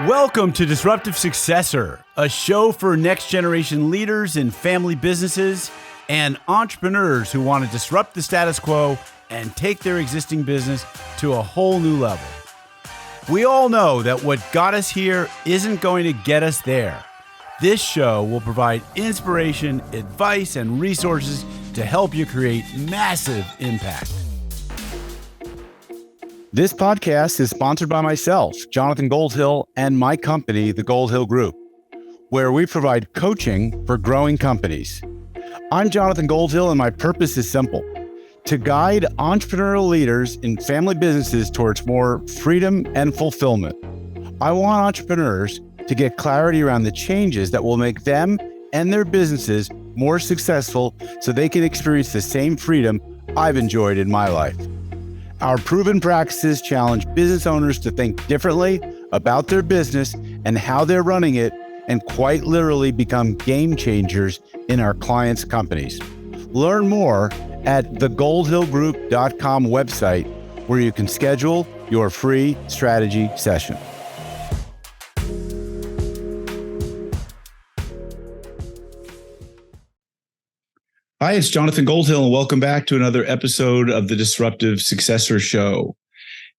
Welcome to Disruptive Successor, a show for next generation leaders in family businesses and entrepreneurs who want to disrupt the status quo and take their existing business to a whole new level. We all know that what got us here isn't going to get us there. This show will provide inspiration, advice, and resources to help you create massive impact. This podcast is sponsored by myself, Jonathan Goldhill, and my company, the Goldhill Group, where we provide coaching for growing companies. I'm Jonathan Goldhill, and my purpose is simple: to guide entrepreneurial leaders in family businesses towards more freedom and fulfillment. I want entrepreneurs to get clarity around the changes that will make them and their businesses more successful so they can experience the same freedom I've enjoyed in my life. Our proven practices challenge business owners to think differently about their business and how they're running it, and quite literally become game changers in our clients' companies. Learn more at thegoldhillgroup.com website, where you can schedule your free strategy session. Hi, it's Jonathan Goldhill, and welcome back to another episode of the Disruptive Successor Show.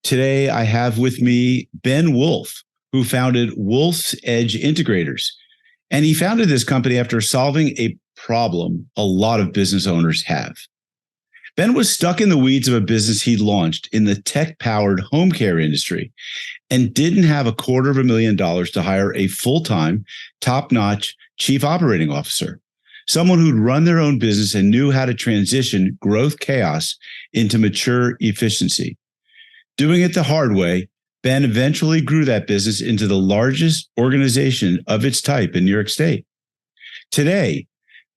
Today, I have with me Ben Wolf, who founded Wolf's Edge Integrators. And he founded this company after solving a problem a lot of business owners have. Ben was stuck in the weeds of a business he launched in the tech-powered home care industry and didn't have $250,000 to hire a full-time, top-notch chief operating officer, someone who'd run their own business and knew how to transition growth chaos into mature efficiency. Doing it the hard way, Ben eventually grew that business into the largest organization of its type in New York State. Today,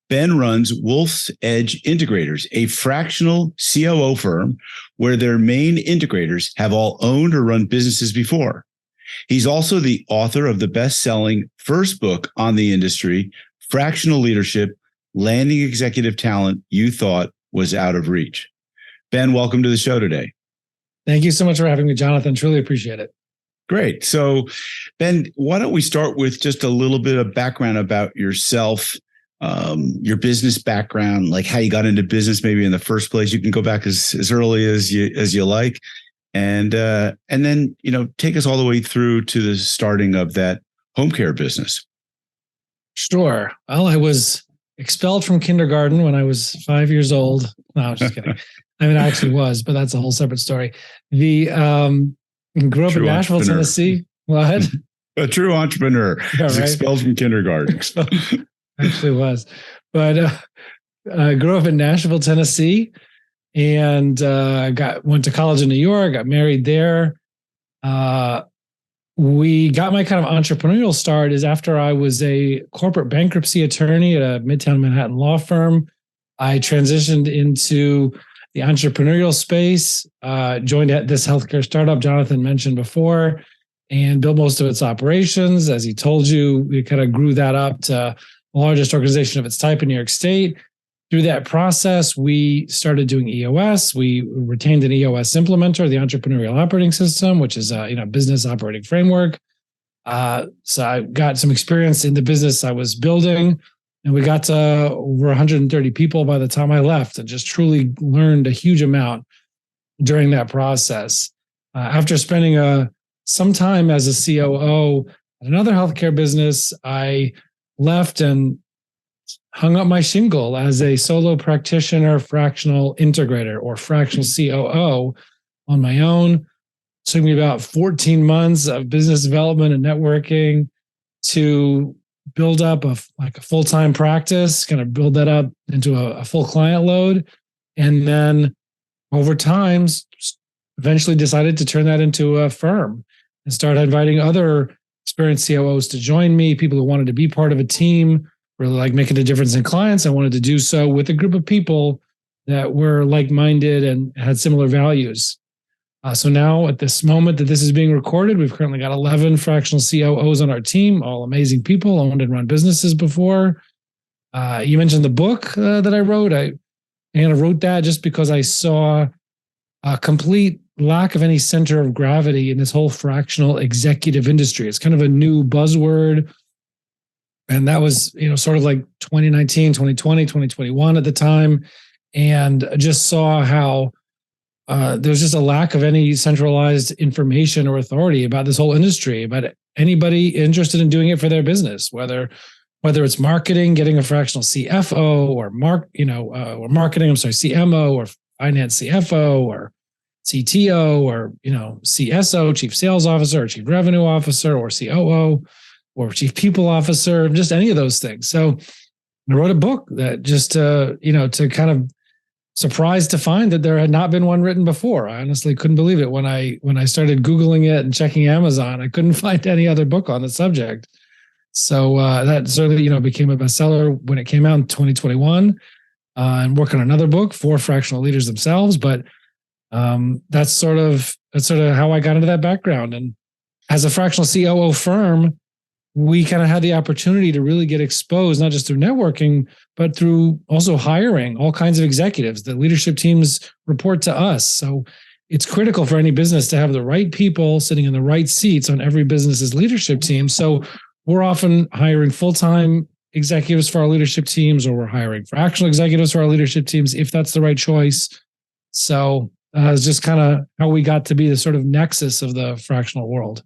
Ben runs Wolf's Edge Integrators, a fractional COO firm where their main integrators have all owned or run businesses before. He's also the author of the best-selling first book on the industry, Fractional Leadership: Landing Executive Talent You Thought Was Out of Reach. Ben, welcome to the show today. Thank you so much for having me, Jonathan. Truly appreciate it. Great. So, Ben, why don't we start with just a little bit of background about yourself, your business background, like how you got into business maybe in the first place. You can go back as early as you like, and then take us all the way through to the starting of that home care business. Sure. Well, I was expelled from kindergarten when I was 5 years old. No, I'm just kidding. I mean, I actually was, but that's a whole separate story. Grew up in Nashville, Tennessee. What? A true entrepreneur. Yeah, was right? Expelled from kindergarten. Actually was. But I grew up in Nashville, Tennessee, and went to college in New York, got married there. We got my kind of entrepreneurial start is after I was a corporate bankruptcy attorney at a Midtown Manhattan law firm. I transitioned into the entrepreneurial space, joined this healthcare startup Jonathan mentioned before, and built most of its operations. As he told you, we kind of grew that up to the largest organization of its type in New York State. Through that process, we started doing EOS. We retained an EOS implementer, the Entrepreneurial Operating System, which is a business operating framework. So I got some experience in the business I was building, and we got to over 130 people by the time I left, and just truly learned a huge amount during that process. After spending some time as a COO at another healthcare business, I left and hung up my shingle as a solo practitioner, fractional integrator, or fractional COO on my own. It took me about 14 months of business development and networking to build up a full-time practice, kind of build that up into a full client load. And then over time, eventually decided to turn that into a firm and start inviting other experienced COOs to join me, people who wanted to be part of a team, really like making a difference in clients. I wanted to do so with a group of people that were like-minded and had similar values. So now at this moment that this is being recorded, we've currently got 11 fractional COOs on our team, all amazing people, owned and run businesses before. You mentioned the book that I wrote. I wrote that just because I saw a complete lack of any center of gravity in this whole fractional executive industry. It's kind of a new buzzword. And that was, sort of like 2019, 2020, 2021 at the time. And I just saw how there's just a lack of any centralized information or authority about this whole industry, about anybody interested in doing it for their business, whether it's marketing, getting a fractional CFO or marketing, CMO or finance CFO or CTO or, CSO, chief sales officer or chief revenue officer or COO or chief people officer, just any of those things. So I wrote a book that just, to kind of surprised to find that there had not been one written before. I honestly couldn't believe it when I started Googling it and checking Amazon. I couldn't find any other book on the subject. So that certainly, became a bestseller when it came out in 2021. And working on another book for fractional leaders themselves. But that's sort of how I got into that background. And as a fractional COO firm, we kind of had the opportunity to really get exposed, not just through networking, but through also hiring all kinds of executives. The leadership teams report to us. So it's critical for any business to have the right people sitting in the right seats on every business's leadership team. So we're often hiring full-time executives for our leadership teams, or we're hiring fractional executives for our leadership teams, if that's the right choice. So it's just kind of how we got to be the sort of nexus of the fractional world.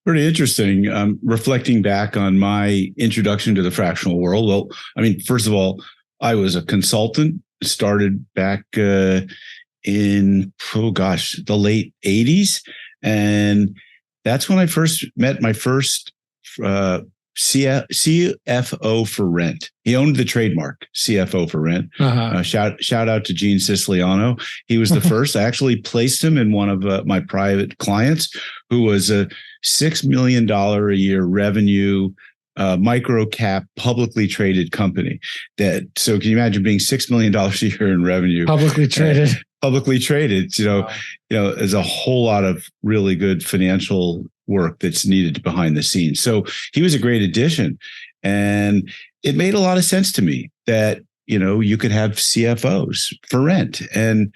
Pretty interesting. Reflecting back on my introduction to the fractional world. Well, I mean, first of all, I was a consultant, started back in, the late 80s. And that's when I first met my first CFO for Rent. He owned the trademark CFO for Rent. Shout out to Gene Siciliano. He was the first. I actually placed him in one of my private clients, who was a $6 million a year revenue micro cap publicly traded company. So can you imagine being $6 million a year in revenue? Publicly traded. There's a whole lot of really good financial work that's needed behind the scenes. So he was a great addition. And it made a lot of sense to me that, you could have CFOs for Rent. And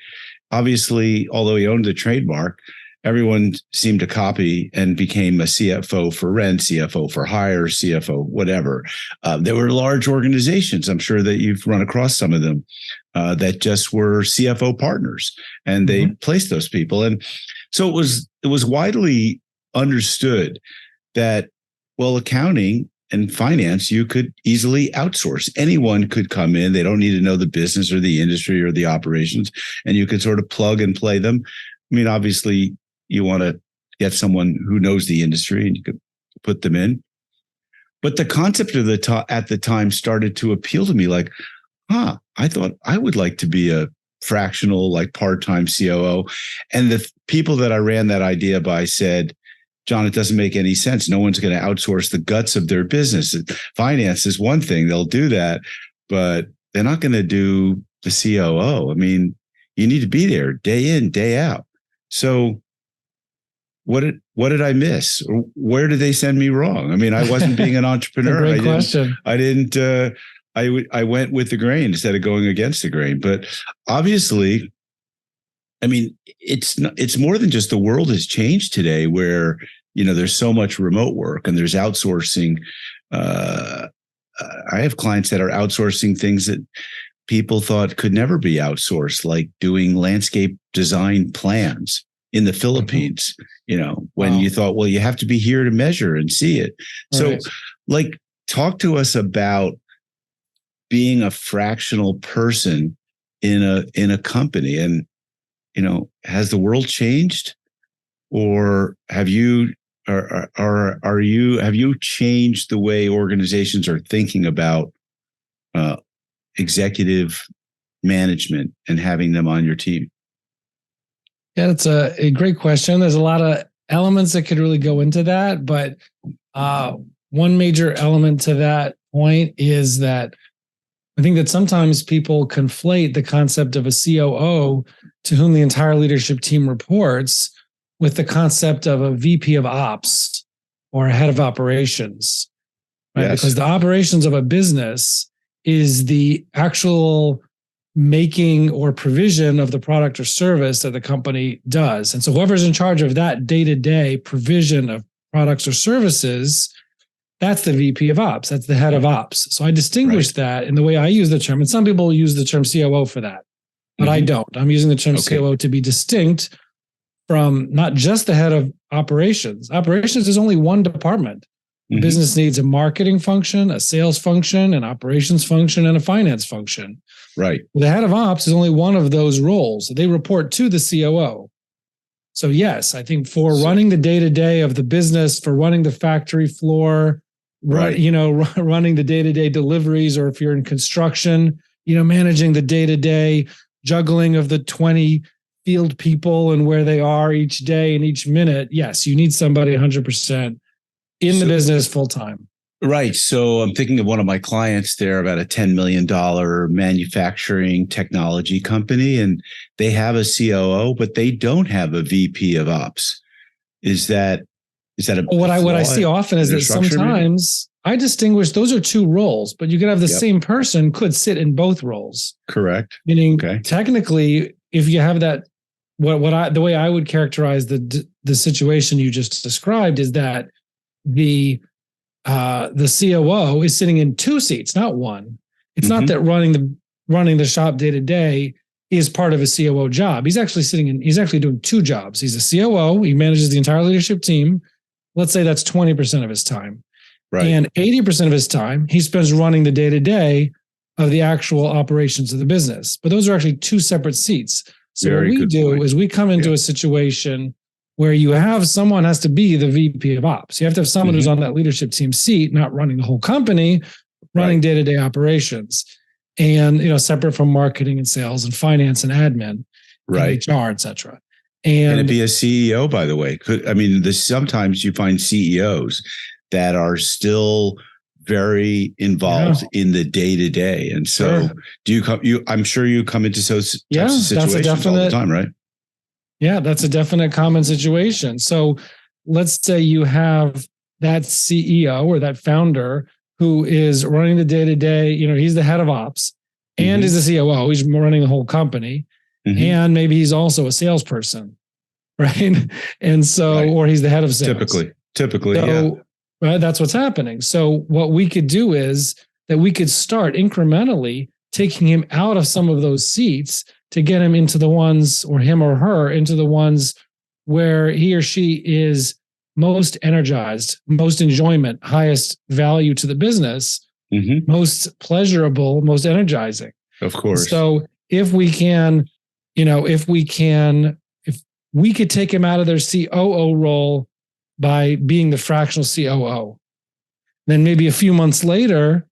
obviously, although he owned the trademark, everyone seemed to copy and became a CFO for Rent, CFO for Hire, CFO, whatever. There were large organizations, I'm sure that you've run across some of them, that just were CFO partners, and they placed those people. And so it was widely understood that, well, accounting and finance, you could easily outsource. Anyone could come in. They don't need to know the business or the industry or the operations, and you could sort of plug and play them. I mean, obviously, you want to get someone who knows the industry, and you could put them in. But the concept of at the time started to appeal to me, like, I thought I would like to be a fractional, like part-time COO. And the people that I ran that idea by said, John, it doesn't make any sense. No one's going to outsource the guts of their business. Finance is one thing. They'll do that, but they're not going to do the COO. I mean, you need to be there day in, day out. So what did I miss? Where did they send me wrong? I mean, I wasn't being an entrepreneur. Great question. I went with the grain instead of going against the grain. But obviously, I mean, it's more than just the world has changed today, where, there's so much remote work and there's outsourcing. I have clients that are outsourcing things that people thought could never be outsourced, like doing landscape design plans in the Philippines, when you thought, well, you have to be here to measure and see it. So talk to us about being a fractional person in a company. And, has the world changed, or have you changed the way organizations are thinking about executive management and having them on your team? Yeah, that's a great question. There's a lot of elements that could really go into that, but one major element to that point is that I think that sometimes people conflate the concept of a COO to whom the entire leadership team reports with the concept of a VP of ops or a head of operations, right? Yes. Because the operations of a business is the actual making or provision of the product or service that the company does. And so whoever's in charge of that day-to-day provision of products or services, that's the VP of Ops. That's the head of Ops. So I distinguish that in the way I use the term. And some people use the term COO for that, but I don't. I'm using the term COO to be distinct from not just the head of operations. Operations is only one department. Business needs a marketing function, a sales function, an operations function, and a finance function. Right. The head of ops is only one of those roles. They report to the COO. So yes, I think for running the day-to-day of the business, for running the factory floor, running the day-to-day deliveries, or if you're in construction, managing the day-to-day juggling of the 20 field people and where they are each day and each minute. Yes, you need somebody 100% in the business full time. Right. So I'm thinking of one of my clients. They're about a $10 million manufacturing technology company, and they have a COO, but they don't have a VP of Ops. Is that what I see often is that sometimes I distinguish those are two roles, but you could have the same person could sit in both roles. Correct. Meaning, technically, if you have that, the way I would characterize the situation you just described is that the COO is sitting in two seats, not one. It's not that running the shop day to day is part of a COO job. He's actually doing two jobs. He's a COO. He manages the entire leadership team. Let's say that's 20% of his time. Right. And 80% of his time he spends running the day to day of the actual operations of the business. But those are actually two separate seats. So what we do is we come into a situation where you have someone has to be the VP of Ops. You have to have someone who's on that leadership team seat, not running the whole company, running day-to-day operations, and separate from marketing and sales and finance and admin, and HR, et cetera. Can it be a CEO, by the way? Sometimes you find CEOs that are still very involved in the day-to-day. And so I'm sure you come into those types of situations all the time, right? Yeah, that's a definite common situation. So let's say you have that CEO or that founder who is running the day-to-day, he's the head of ops and is the COO. He's running the whole company. And maybe he's also a salesperson, right? And so, or he's the head of sales. Typically, right, that's what's happening. So what we could do is that we could start incrementally taking him out of some of those seats to get him into the ones, or him or her, into the ones where he or she is most energized, most enjoyment, highest value to the business, most pleasurable, most energizing. Of course. So if we could take him out of their COO role by being the fractional COO, then maybe a few months later,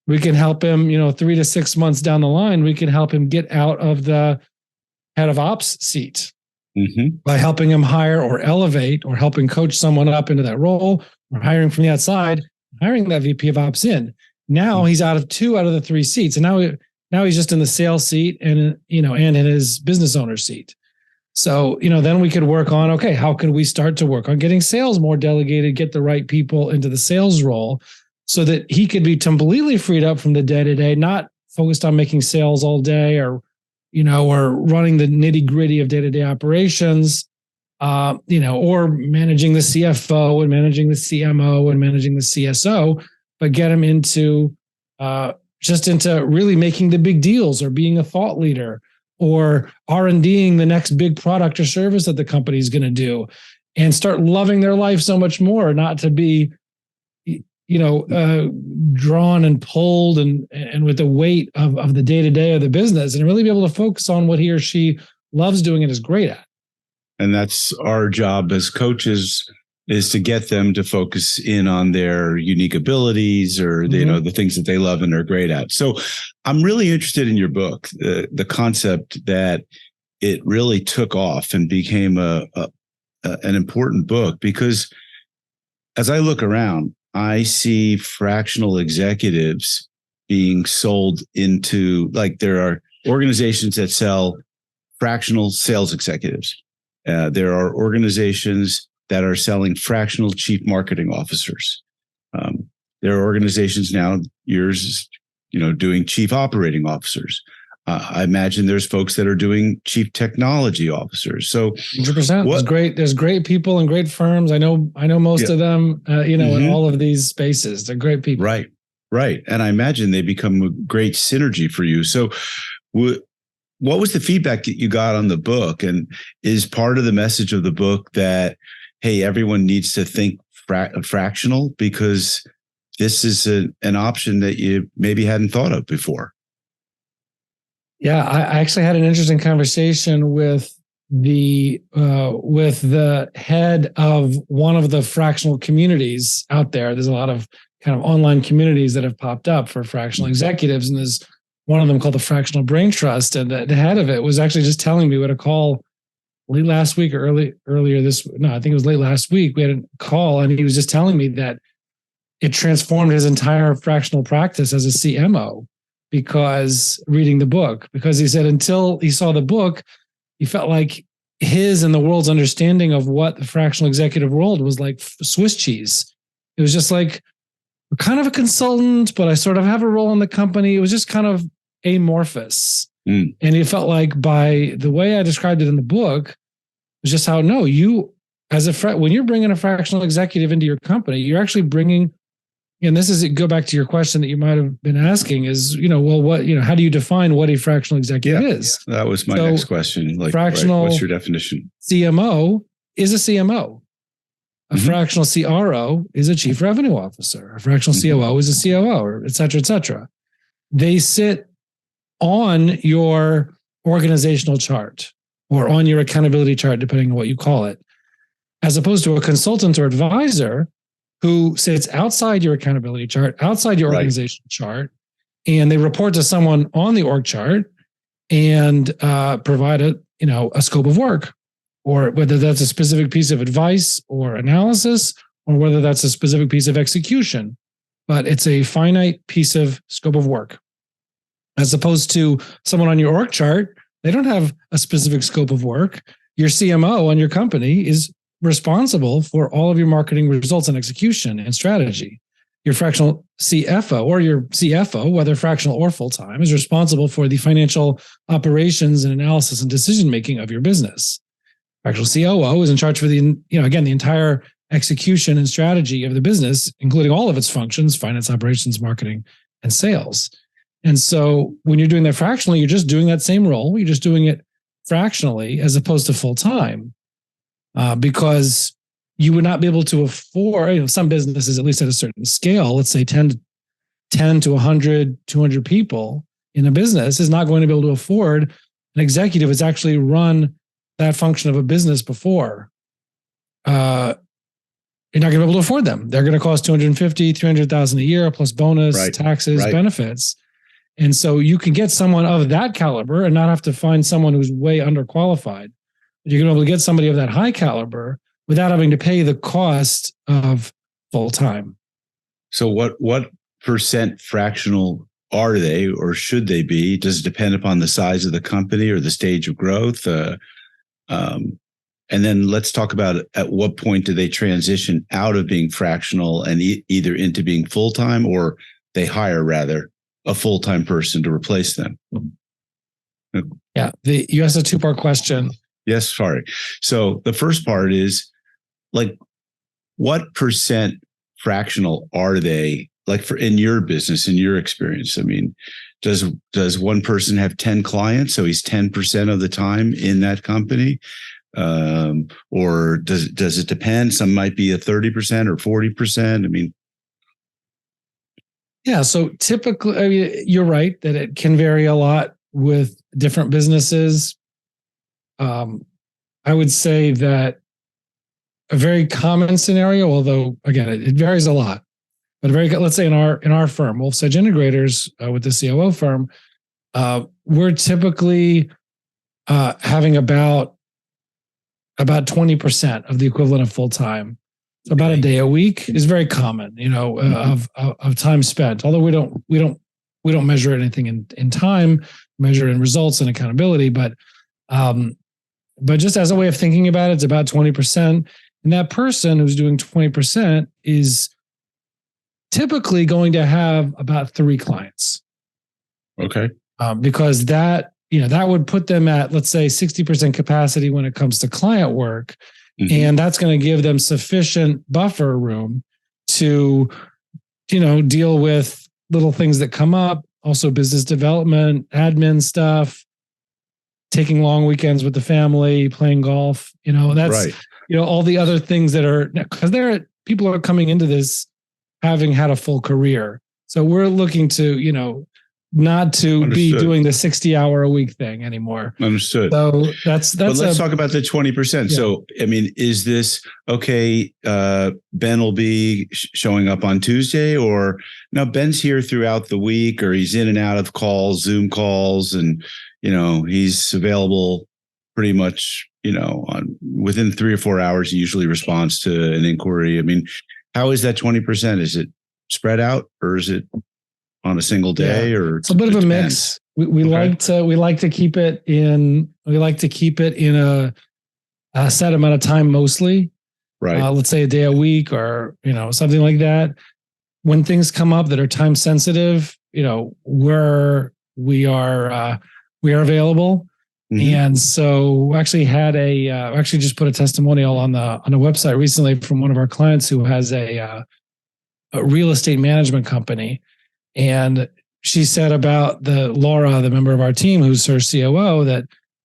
we can help him, 3 to 6 months down the line, we can help him get out of the head of ops seat by helping him hire or elevate or helping coach someone up into that role, or hiring from the outside, hiring that VP of ops in. Now he's out of 2 out of the 3 seats. And now he's just in the sales seat and in his business owner seat. So, then we could work on, how can we start to work on getting sales more delegated, get the right people into the sales role, so that he could be completely freed up from the day-to-day, not focused on making sales all day or running the nitty-gritty of day-to-day operations, or managing the CFO and managing the CMO and managing the CSO, but get him into into really making the big deals, or being a thought leader, or R&Ding the next big product or service that the company is going to do, and start loving their life so much more, not to be drawn and pulled and with the weight of the day-to-day of the business, and really be able to focus on what he or she loves doing and is great at. And that's our job as coaches, is to get them to focus in on their unique abilities, or the things that they love and are great at. So I'm really interested in your book, the concept that it really took off and became an important book, because as I look around, I see fractional executives being sold into, there are organizations that sell fractional sales executives. There are organizations that are selling fractional chief marketing officers. There are organizations now, yours, doing chief operating officers. I imagine there's folks that are doing chief technology officers. So 100%. There's great people and great firms. I know most of them, in all of these spaces. They're great people. Right. And I imagine they become a great synergy for you. So what was the feedback that you got on the book? And is part of the message of the book that, hey, everyone needs to think fractional, because this is an option that you maybe hadn't thought of before? Yeah, I actually had an interesting conversation with the head of one of the fractional communities out there. There's a lot of kind of online communities that have popped up for fractional executives, and there's one of them called the Fractional Brain Trust. And the head of it was actually just telling me, we had a call late last week or I think it was late last week. We had a call, and he was just telling me that it transformed his entire fractional practice as a CMO. Because reading the book, because he said until he saw the book, he felt like his and the world's understanding of what the fractional executive world was like Swiss cheese. It was just like, we're kind of a consultant, but I sort of have a role in the company. It was just kind of amorphous. And he felt like, by the way I described it in the book, it was just how, no, you as when you're bringing a fractional executive into your company, you're actually bringing. And this is, go back to your question that you might have been asking is, how do you define what a fractional executive is? That was my next question. Like, fractional, what's your definition? CMO is a CMO. A fractional CRO is a chief revenue officer. A fractional COO is a COO, or et cetera, et cetera. They sit on your organizational chart or on your accountability chart, depending on what you call it, as opposed to a consultant or advisor who sits outside your accountability chart, outside your organizational chart, and they report to someone on the org chart and provide a scope of work, or whether that's a specific piece of advice or analysis, or whether that's a specific piece of execution. But it's a finite piece of scope of work, as opposed to someone on your org chart. They don't have a specific scope of work. Your CMO on your company is responsible for all of your marketing results and execution and strategy. Your fractional CFO or your CFO, whether fractional or full-time, is responsible for the financial operations and analysis and decision-making of your business. Fractional COO is in charge for the entire execution and strategy of the business, including all of its functions: finance, operations, marketing, and sales. And so when you're doing that fractionally, you're just doing that same role. You're just doing it fractionally as opposed to full-time. Because you would not be able to afford, some businesses, at least at a certain scale, let's say 10 to 100, 200 people in a business, is not going to be able to afford an executive that's actually run that function of a business before. You're not going to be able to afford them. They're going to cost $250,000, $300,000 a year, plus bonus, taxes, benefits. And so you can get someone of that caliber and not have to find someone who's way underqualified. You're going to be able to get somebody of that high caliber without having to pay the cost of full time. So what percent fractional are they, or should they be? Does it depend upon the size of the company or the stage of growth? And then let's talk about at what point do they transition out of being fractional and either into being full-time, or they hire rather a full-time person to replace them? Yeah, you asked a two-part question. Yes, sorry. So the first part is, like, what percent fractional are they, like, for in your business, in your experience? I mean, does one person have 10 clients, so he's 10% of the time in that company? Or does it depend? Some might be a 30% or 40%. I mean, yeah. So typically, you're right that it can vary a lot with different businesses. I would say that a very common scenario, although again it varies a lot, but let's say in our firm, Wolf's Edge Integrators, with the COO firm, we're typically having about 20% of the equivalent of full time. So about a day a week is very common, of time spent. Although we don't measure anything in time, measure in results and accountability, but just as a way of thinking about it, it's about 20%. And that person who's doing 20% is typically going to have about 3 clients. Okay. because that would put them at, let's say, 60% capacity when it comes to client work. Mm-hmm. And that's going to give them sufficient buffer room to, deal with little things that come up, also business development, admin stuff, taking long weekends with the family, playing golf, that's, right. All the other things that are, because people are coming into this having had a full career. So we're looking to, not to Understood. Be doing the 60-hour-a-week thing anymore. Understood. So that's. But let's talk about the 20%. Yeah. So, is this okay? Ben will be showing up on Tuesday, or no? Ben's here throughout the week, or he's in and out of calls, Zoom calls, and he's available pretty much. Within 3 or 4 hours, he usually responds to an inquiry. How is that 20%? Is it spread out, or is it on a single day, or it's a bit of a mix? We like to keep it in a set amount of time, mostly. Right. Let's say a day a week, or something like that. When things come up that are time sensitive, we are available. Mm-hmm. And so actually actually just put a testimonial on the website recently from one of our clients who has a real estate management company. And she said about Laura, the member of our team, who's her COO, that,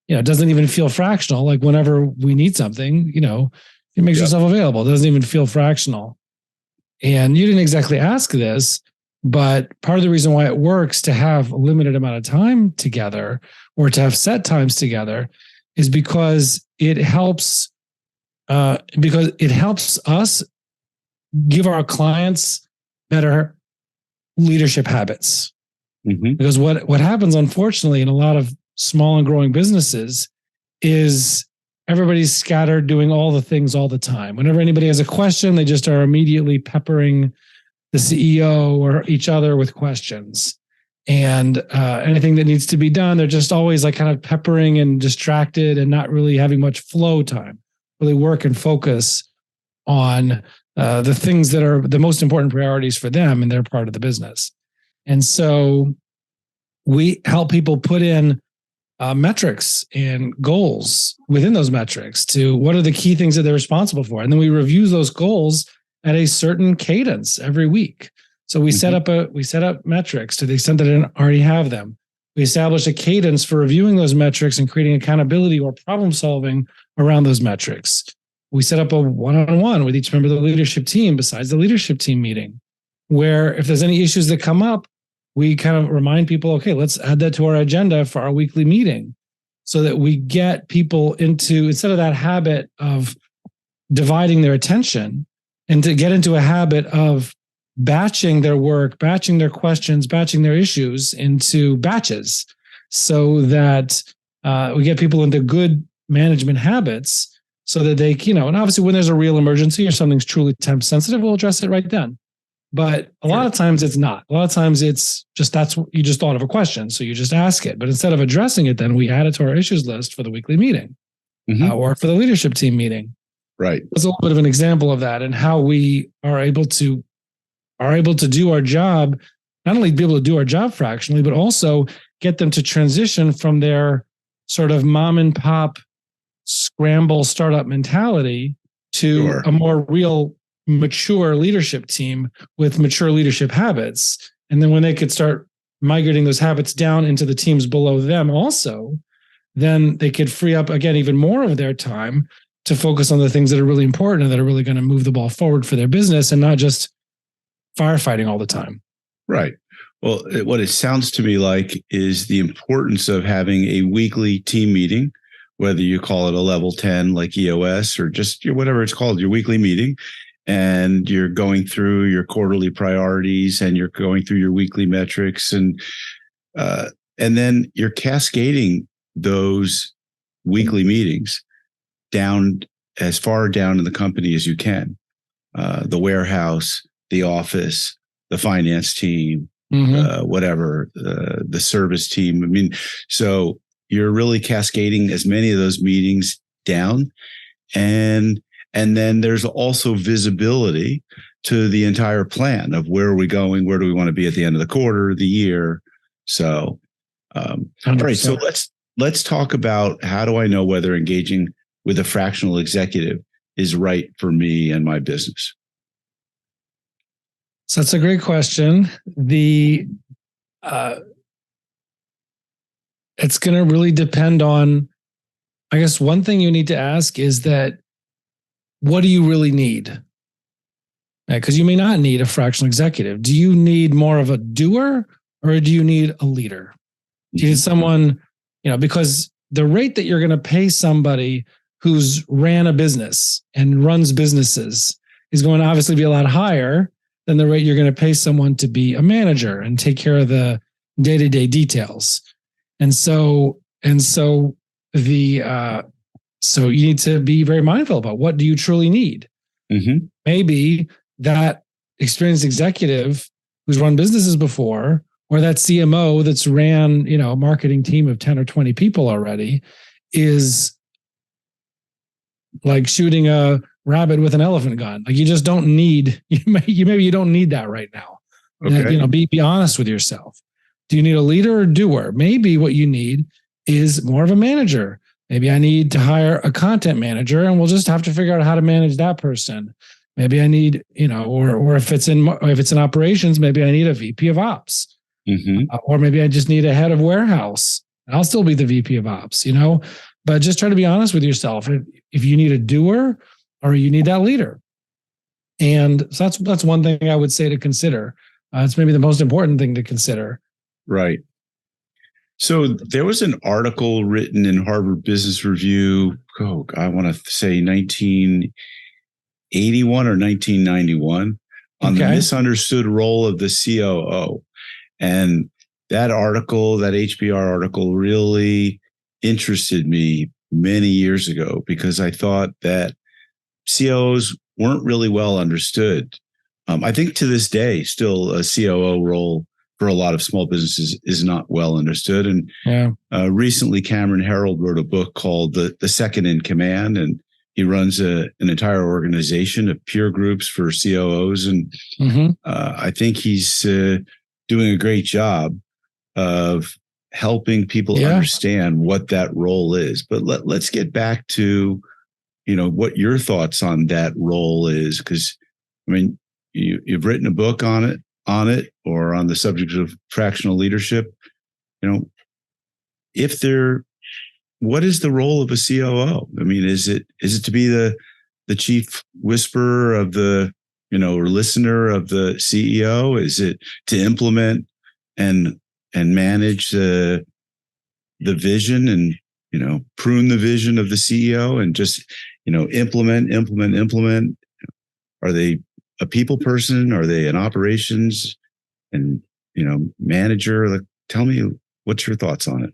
doesn't even feel fractional. Like whenever we need something, it makes yourself available. It doesn't even feel fractional. And you didn't exactly ask this, but part of the reason why it works to have a limited amount of time together, or to have set times together, is because it helps us give our clients better leadership habits. Mm-hmm. Because what happens, unfortunately, in a lot of small and growing businesses is everybody's scattered doing all the things all the time. Whenever anybody has a question, they just are immediately peppering the CEO or each other with questions. And anything that needs to be done, they're just always like kind of peppering and distracted and not really having much flow time, really work and focus on the things that are the most important priorities for them and their part of the business. And so we help people put in metrics and goals within those metrics to what are the key things that they're responsible for. And then we review those goals at a certain cadence every week. So we set up metrics to the extent that I didn't already have them. We establish a cadence for reviewing those metrics and creating accountability or problem solving around those metrics. We set up a one-on-one with each member of the leadership team besides the leadership team meeting, where if there's any issues that come up, we kind of remind people, okay, let's add that to our agenda for our weekly meeting, so that we get people into, instead of that habit of dividing their attention, and to get into a habit of batching their work, batching their questions, batching their issues into batches, so that we get people into good management habits, so that they, and obviously when there's a real emergency or something's truly temp sensitive, we'll address it right then. But a lot of times it's not. A lot of times it's just, that's what you just thought of a question, so you just ask it. But instead of addressing it, then we add it to our issues list for the weekly meeting, or for the leadership team meeting. Right. That's a little bit of an example of that, and how we are able to do our job, not only be able to do our job fractionally, but also get them to transition from their sort of mom and pop scramble startup mentality to a more real mature leadership team with mature leadership habits. And then when they could start migrating those habits down into the teams below them also, then they could free up, again, even more of their time to focus on the things that are really important and that are really going to move the ball forward for their business, and not just firefighting all the time. Right. Well, what it sounds to me like is the importance of having a weekly team meeting, whether you call it a level 10 like EOS, or just whatever it's called, your weekly meeting. And you're going through your quarterly priorities, and you're going through your weekly metrics, and then you're cascading those weekly meetings down as far down in the company as you can. The warehouse, the office, the finance team, whatever, the service team. So you're really cascading as many of those meetings down, and then there's also visibility to the entire plan of where are we going, where do we want to be at the end of the quarter, the year. So All right, so let's talk about, how do I know whether engaging with a fractional executive is right for me and my business? So that's a great question. It's going to really depend on, I guess one thing you need to ask is that, what do you really need? Because you may not need a fractional executive. Do you need more of a doer, or do you need a leader? Do you need someone, because the rate that you're going to pay somebody who's ran a business and runs businesses is going to obviously be a lot higher than the rate you're going to pay someone to be a manager and take care of the day-to-day details. So you need to be very mindful about, what do you truly need? Mm-hmm. Maybe that experienced executive who's run businesses before, or that CMO that's ran, a marketing team of 10 or 20 people already, is like shooting a rabbit with an elephant gun. Like, you just don't need, maybe you don't need that right now. Okay. Be honest with yourself. Do you need a leader or doer? Maybe what you need is more of a manager. Maybe I need to hire a content manager, and we'll just have to figure out how to manage that person. Maybe I need, or if it's in operations, maybe I need a VP of ops, or maybe I just need a head of warehouse. I'll still be the VP of ops, but just try to be honest with yourself. If you need a doer or you need that leader. And so that's one thing I would say to consider. It's maybe the most important thing to consider. Right. So there was an article written in Harvard Business Review, I want to say 1981 or 1991, on the misunderstood role of the COO. And that article, that HBR article, really interested me many years ago, because I thought that COOs weren't really well understood. I think to this day, still a COO role for a lot of small businesses is not well understood. And recently, Cameron Herold wrote a book called The Second in Command, and he runs an entire organization of peer groups for COOs. And I think he's doing a great job of helping people understand what that role is. But let's get back to, what your thoughts on that role is, because you've written a book on it, or on the subject of fractional leadership. What is the role of a COO? Is it to be the chief whisperer of the, or listener of the CEO? Is it to implement and manage the vision, and prune the vision of the CEO, and just implement? Are they a people person? Are they an operations and manager? Like, tell me, what's your thoughts on it?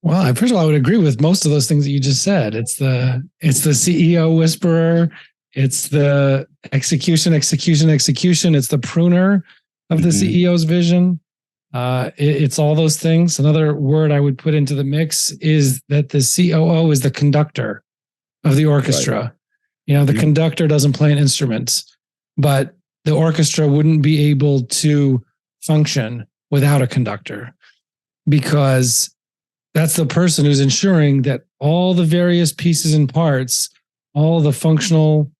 Well, first of all, I would agree with most of those things that you just said. It's the CEO whisperer. It's the execution. It's the pruner of the CEO's vision. It's all those things. Another word I would put into the mix is that the COO is the conductor of the orchestra. Right. The conductor doesn't play an instrument, but the orchestra wouldn't be able to function without a conductor, because that's the person who's ensuring that all the various pieces and parts, all the functional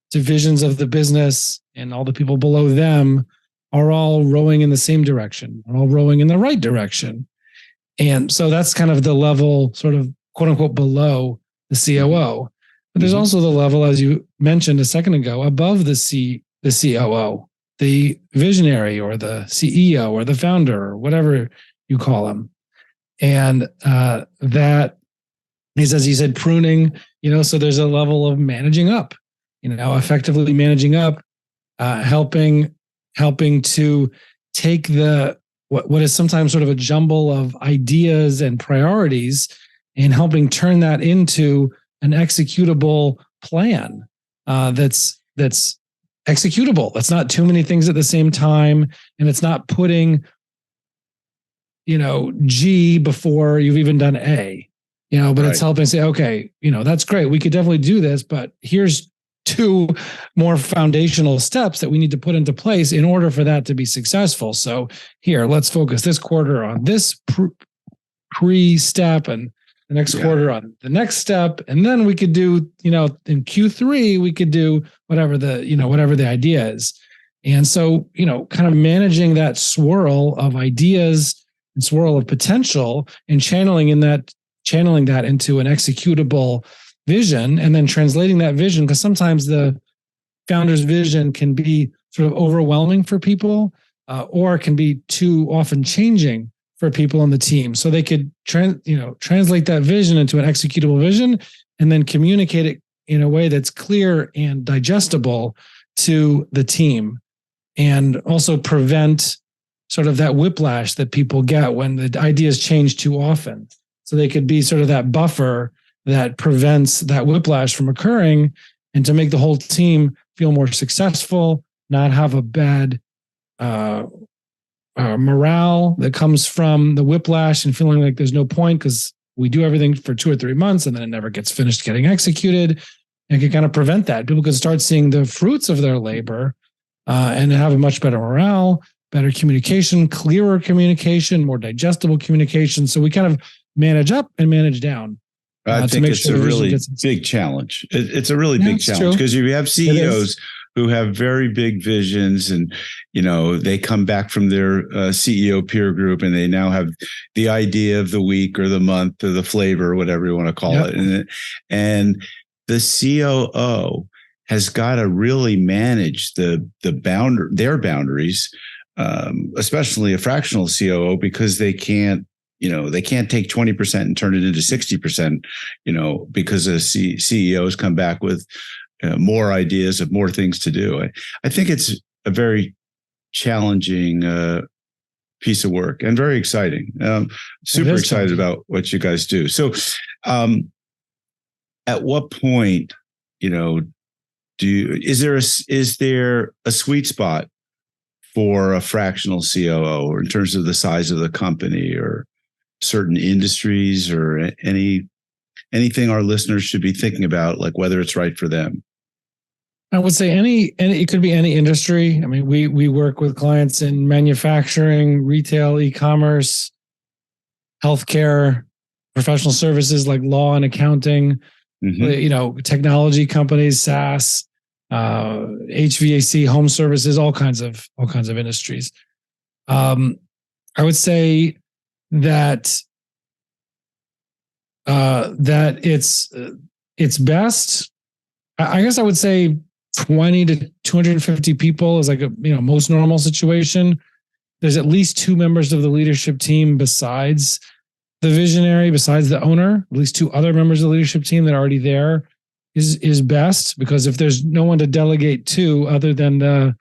divisions of the business and all the people below them, are all rowing in the same direction, are all rowing in the right direction. And so that's kind of the level, sort of quote unquote, below the COO. But there's also the level, as you mentioned a second ago, above the COO, the visionary, or the CEO, or the founder, or whatever you call him. And that is, as you said, pruning, so there's a level of managing up, effectively managing up, helping to take what is sometimes sort of a jumble of ideas and priorities, and helping turn that into an executable plan that's executable. That's not too many things at the same time, and it's not putting G before you've even done A, but It's helping say, okay, that's great. We could definitely do this, but here's two more foundational steps that we need to put into place in order for that to be successful. So here, let's focus this quarter on this pre-step and the next quarter on the next step. And then we could do, in Q3, we could do whatever the idea is. And so, kind of managing that swirl of ideas and swirl of potential and channeling that into an executable vision, and then translating that vision, because sometimes the founder's vision can be sort of overwhelming for people, or can be too often changing for people on the team. So they could translate that vision into an executable vision and then communicate it in a way that's clear and digestible to the team, and also prevent sort of that whiplash that people get when the ideas change too often. So they could be sort of that buffer that prevents that whiplash from occurring, and to make the whole team feel more successful, not have a bad morale that comes from the whiplash and feeling like there's no point because we do everything for 2 or 3 months and then it never gets finished getting executed. And can kind of prevent that. People can start seeing the fruits of their labor and have a much better morale, better communication, clearer communication, more digestible communication. So we kind of manage up and manage down. I think it's a really big challenge. It's a really big challenge because you have CEOs who have very big visions, and they come back from their CEO peer group, and they now have the idea of the week or the month or the flavor, whatever you want to call it, and the COO has got to really manage their boundaries, especially a fractional COO, because they can't take 20% and turn it into 60%, because the CEOs come back with more ideas of more things to do. I think it's a very challenging piece of work and very exciting. Super excited about what you guys do. So at what point, is there a sweet spot for a fractional COO, or in terms of the size of the company, or certain industries, or anything our listeners should be thinking about, like whether it's right for them? I would say any it could be any industry. I mean, we work with clients in manufacturing, retail, e-commerce, healthcare, professional services like law and accounting, technology companies, SaaS, HVAC, home services, all kinds of industries. I would say that it's best. I guess I would say 20 to 250 people is like a most normal situation. There's at least 2 members of the leadership team besides the visionary, besides the owner. At least 2 other members of the leadership team that are already there is best, because if there's no one to delegate to other than the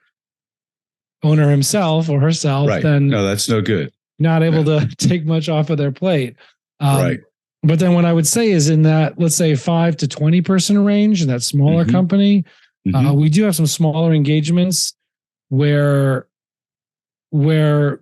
owner himself or herself, then that's no good. Not able to take much off of their plate. Right. But then what I would say is in that, let's say 5 to 20 person range, in that smaller company, we do have some smaller engagements where we're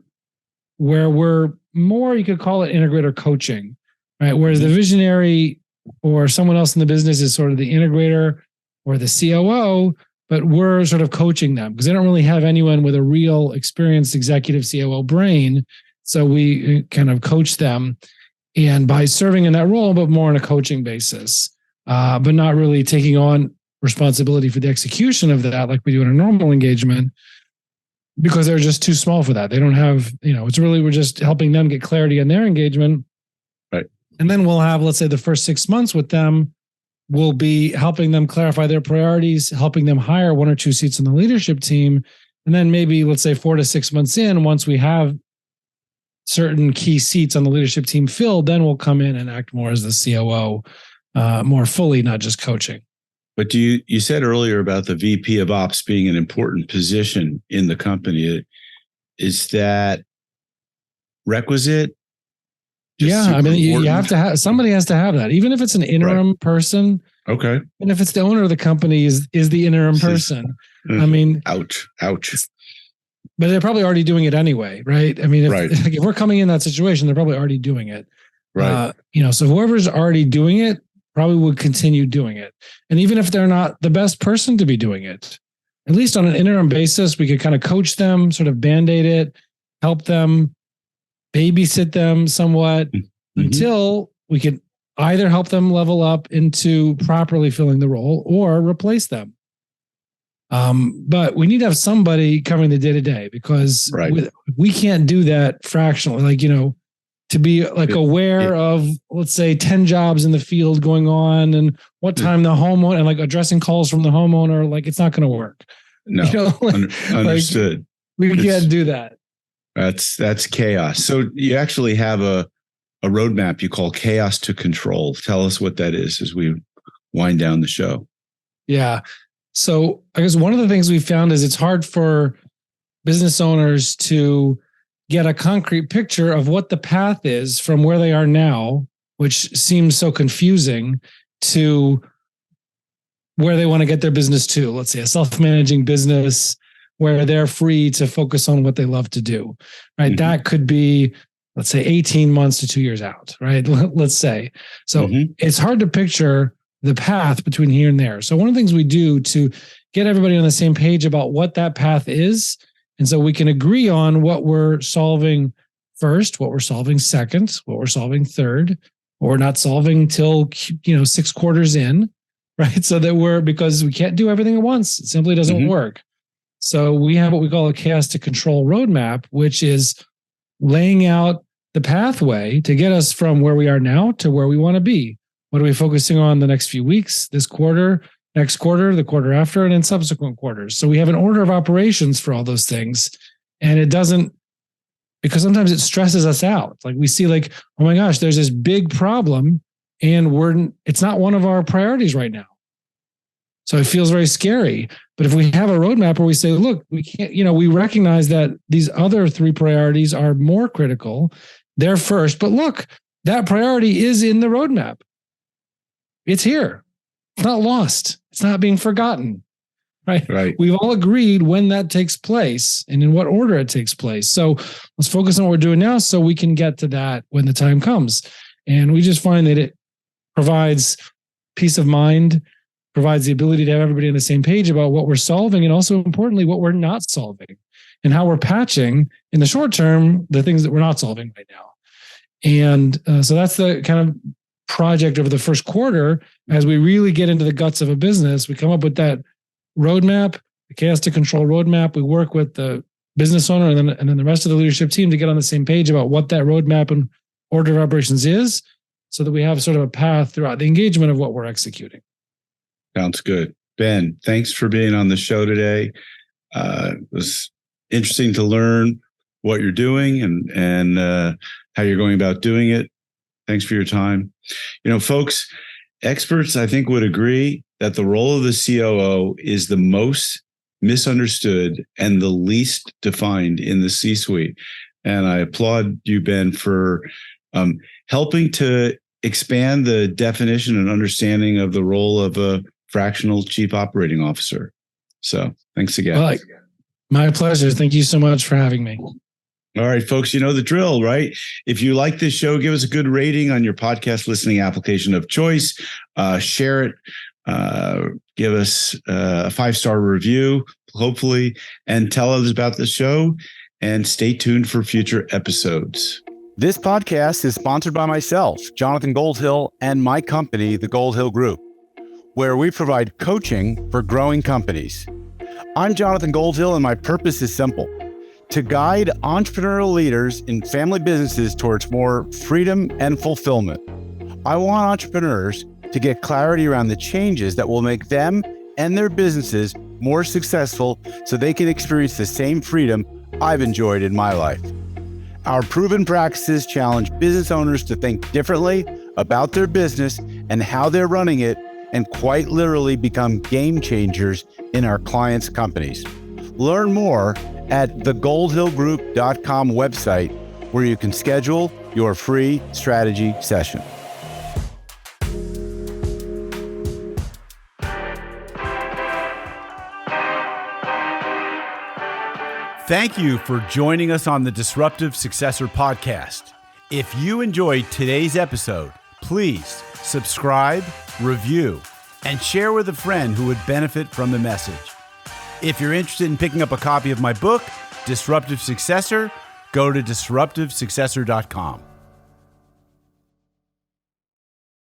more, you could call it integrator coaching, right? Whereas the visionary or someone else in the business is sort of the integrator or the COO, but we're sort of coaching them because they don't really have anyone with a real experienced executive COO brain. So we kind of coach them, and by serving in that role, but more on a coaching basis, but not really taking on responsibility for the execution of that like we do in a normal engagement, because they're just too small for that. They don't have, it's really, we're just helping them get clarity on their engagement. Right. And then we'll have, let's say the first 6 months with them, we'll be helping them clarify their priorities, helping them hire 1 or 2 seats on the leadership team. And then maybe, let's say 4 to 6 months in, once we have certain key seats on the leadership team filled, then we'll come in and act more as the COO, more fully, not just coaching. But you said earlier about the VP of Ops being an important position in the company. Is that requisite? I mean, you have to have, somebody has to have that, even if it's an interim person. Okay. And if it's the owner of the company is the interim person. I mean, ouch. But they're probably already doing it anyway, right? I mean, if we're coming in that situation, they're probably already doing it. Right. So whoever's already doing it, probably would continue doing it. And even if they're not the best person to be doing it, at least on an interim basis, we could kind of coach them, sort of band-aid it, help them, babysit them somewhat until we could either help them level up into properly filling the role or replace them. But we need to have somebody covering the day-to-day because we can't do that fractionally. Like, to be like aware of, let's say, 10 jobs in the field going on and what time the homeowner and like addressing calls from the homeowner, like it's not going to work. No, understood. Like, we can't do that. That's chaos. So you actually have a roadmap you call Chaos to Control. Tell us what that is as we wind down the show. Yeah. So I guess one of the things we found is it's hard for business owners to get a concrete picture of what the path is from where they are now, which seems so confusing, to where they want to get their business to. Let's say a self-managing business where they're free to focus on what they love to do, right? Mm-hmm. That could be, let's say, 18 months to 2 years out, right? Let's say. So it's hard to picture the path between here and there. So one of the things we do to get everybody on the same page about what that path is, and so we can agree on what we're solving first, what we're solving second, what we're solving third, what we're not solving till 6 quarters in, right? So that because we can't do everything at once. It simply doesn't work. So we have what we call a Chaos to Control roadmap, which is laying out the pathway to get us from where we are now to where we want to be. What are we focusing on the next few weeks, this quarter, next quarter, the quarter after, and in subsequent quarters? So we have an order of operations for all those things. And it doesn't, because sometimes it stresses us out. Like we see like, oh my gosh, there's this big problem and it's not one of our priorities right now. So it feels very scary. But if we have a roadmap where we say, look, we can't, we recognize that these other 3 priorities are more critical. They're first, but look, that priority is in the roadmap. It's here. It's not lost. It's not being forgotten, right? We've all agreed when that takes place and in what order it takes place. So let's focus on what we're doing now so we can get to that when the time comes. And we just find that it provides peace of mind, provides the ability to have everybody on the same page about what we're solving and also importantly, what we're not solving and how we're patching in the short term, the things that we're not solving right now. And so that's the kind of project over the first quarter. As we really get into the guts of a business, we come up with that roadmap, the Chaos to Control roadmap. We work with the business owner and then the rest of the leadership team to get on the same page about what that roadmap and order of operations is so that we have sort of a path throughout the engagement of what we're executing. Sounds good. Ben, thanks for being on the show today. It was interesting to learn what you're doing and how you're going about doing it. Thanks for your time. Folks, experts, I think, would agree that the role of the COO is the most misunderstood and the least defined in the C-suite. And I applaud you, Ben, for helping to expand the definition and understanding of the role of a fractional chief operating officer. So thanks again. Well, my pleasure. Thank you so much for having me. All right, folks, you know the drill, right? If you like this show, give us a good rating on your podcast listening application of choice. Share it. Give us a 5-star review, hopefully, and tell others about the show. And stay tuned for future episodes. This podcast is sponsored by myself, Jonathan Goldhill, and my company, the Goldhill Group, where we provide coaching for growing companies. I'm Jonathan Goldhill, and my purpose is simple: to guide entrepreneurial leaders in family businesses towards more freedom and fulfillment. I want entrepreneurs to get clarity around the changes that will make them and their businesses more successful so they can experience the same freedom I've enjoyed in my life. Our proven practices challenge business owners to think differently about their business and how they're running it, and quite literally become game changers in our clients' companies. Learn more at thegoldhillgroup.com website, where you can schedule your free strategy session. Thank you for joining us on the Disruptive Successor podcast. If you enjoyed today's episode, please subscribe, review, and share with a friend who would benefit from the message. If you're interested in picking up a copy of my book, Disruptive Successor, go to disruptivesuccessor.com.